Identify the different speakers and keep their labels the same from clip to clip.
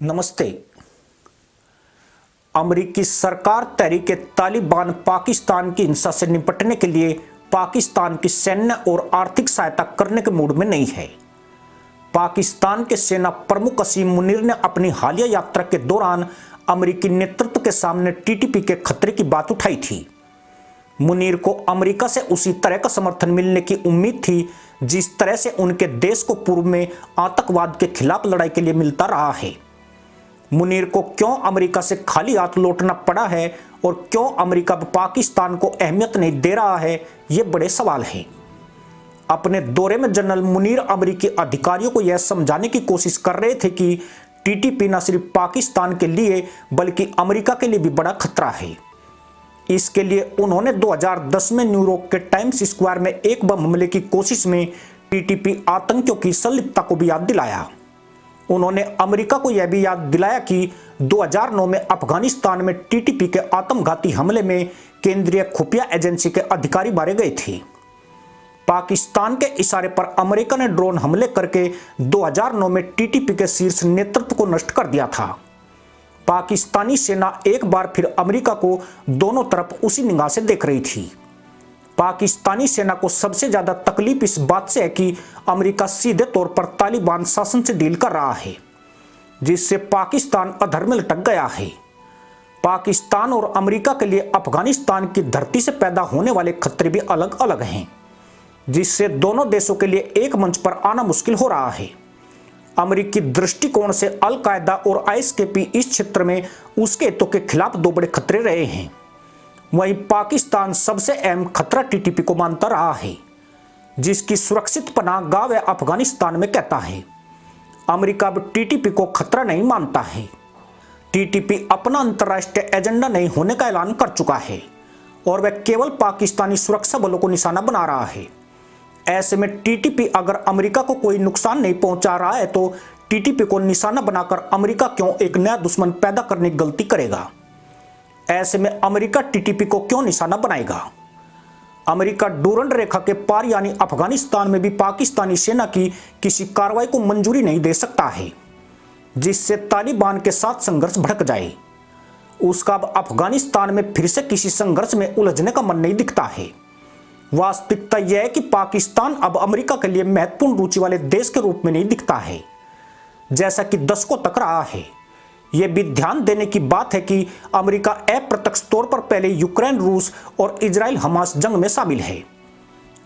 Speaker 1: नमस्ते। अमेरिकी सरकार तहरीक तालिबान पाकिस्तान की हिंसा से निपटने के लिए पाकिस्तान की सैन्य और आर्थिक सहायता करने के मूड में नहीं है। पाकिस्तान के सेना प्रमुख असीम मुनीर ने अपनी हालिया यात्रा के दौरान अमेरिकी नेतृत्व के सामने टीटीपी के खतरे की बात उठाई थी। मुनीर को अमेरिका से उसी तरह का समर्थन मिलने की उम्मीद थी जिस तरह से उनके देश को पूर्व में आतंकवाद के खिलाफ लड़ाई के लिए मिलता रहा है। मुनीर को क्यों अमेरिका से खाली हाथ लौटना पड़ा है और क्यों अमेरिका पाकिस्तान को अहमियत नहीं दे रहा है, ये बड़े सवाल हैं। अपने दौरे में जनरल मुनीर अमेरिकी अधिकारियों को यह समझाने की कोशिश कर रहे थे कि टीटीपी न सिर्फ पाकिस्तान के लिए बल्कि अमेरिका के लिए भी बड़ा खतरा है। इसके लिए उन्होंने 2010 में न्यूयॉर्क के टाइम्स स्क्वायर में एक बम हमले की कोशिश में टीटीपी आतंकियों की संलिप्तता को भी याद दिलाया। उन्होंने अमेरिका को यह भी याद दिलाया कि 2009 में अफगानिस्तान में टीटीपी के आत्मघाती हमले में केंद्रीय खुफिया एजेंसी के अधिकारी मारे गए थे। पाकिस्तान के इशारे पर अमेरिका ने ड्रोन हमले करके 2009 में टीटीपी के शीर्ष नेतृत्व को नष्ट कर दिया था। पाकिस्तानी सेना एक बार फिर अमेरिका को दोनों तरफ उसी निगाह से देख रही थी। पाकिस्तानी सेना को सबसे ज्यादा तकलीफ इस बात से है कि अमेरिका सीधे तौर पर तालिबान शासन से डील कर रहा है, जिससे पाकिस्तान अधर में लटक गया है। पाकिस्तान और अमेरिका के लिए अफगानिस्तान की धरती से पैदा होने वाले खतरे भी अलग अलग हैं, जिससे दोनों देशों के लिए एक मंच पर आना मुश्किल हो रहा है। अमेरिकी दृष्टिकोण से अल कायदा और आईएसकेपी इस क्षेत्र में उसके हितों के खिलाफ दो बड़े खतरे रहे हैं। वहीं पाकिस्तान सबसे अहम खतरा टीटीपी को मानता रहा है, जिसकी सुरक्षित पनाह गांव अफगानिस्तान में कहता है। अमेरिका अब टीटीपी को खतरा नहीं मानता है। टीटीपी अपना अंतर्राष्ट्रीय एजेंडा नहीं होने का ऐलान कर चुका है और वह केवल पाकिस्तानी सुरक्षा बलों को निशाना बना रहा है। ऐसे में टीटीपी अगर अमेरिका को कोई नुकसान नहीं पहुंचा रहा है तो टीटीपी को निशाना बनाकर अमेरिका क्यों एक नया दुश्मन पैदा करने की गलती करेगा। ऐसे में अमेरिका टीटीपी को क्यों निशाना बनाएगा। अमेरिका डूरंड रेखा के पार यानी अफगानिस्तान में भी पाकिस्तानी सेना की किसी कार्रवाई को मंजूरी नहीं दे सकता है, जिससे तालिबान के साथ संघर्ष भड़क जाए। उसका अब अफगानिस्तान में फिर से किसी संघर्ष में उलझने का मन नहीं दिखता है। वास्तविकता यह है कि पाकिस्तान अब अमेरिका के लिए महत्वपूर्ण रुचि वाले देश के रूप में नहीं दिखता है, जैसा कि दशकों तक रहा है। यह भी ध्यान देने की बात है कि अमेरिका अप्रत्यक्ष तौर पर पहले यूक्रेन, रूस और इजराइल हमास जंग में शामिल है।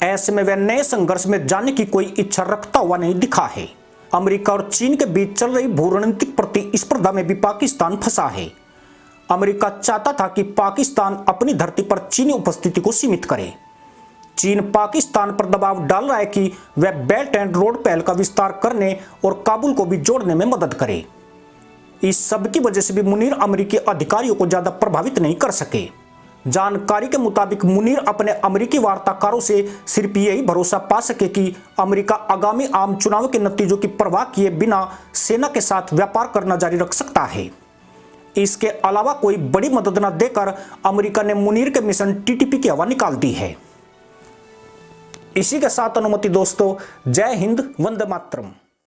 Speaker 1: ऐसे में वह नए संघर्ष में जाने की कोई इच्छा रखता हुआ नहीं दिखा है। अमेरिका और चीन के बीच चल रही भूरणनीतिक प्रतिस्पर्धा में भी पाकिस्तान फंसा है। अमेरिका चाहता था कि पाकिस्तान अपनी धरती पर चीनी उपस्थिति को सीमित करे। चीन पाकिस्तान पर दबाव डाल रहा है कि वह बेल्ट एंड रोड पहल का विस्तार करने और काबुल को भी जोड़ने में मदद करे। इस सब की वजह से भी मुनीर अमेरिकी अधिकारियों को ज्यादा प्रभावित नहीं कर सके। जानकारी के मुताबिक मुनीर अपने अमेरिकी वार्ताकारों से सिर्फ यही भरोसा पा सके कि अमेरिका आगामी आम चुनाव के नतीजों की परवाह किए बिना सेना के साथ व्यापार करना जारी रख सकता है। इसके अलावा कोई बड़ी मदद न देकर अमेरिका ने मुनीर के मिशन टीटीपी की हवा निकाल दी है। इसी के साथ अनुमति दोस्तों, जय हिंद, वंदे मातरम।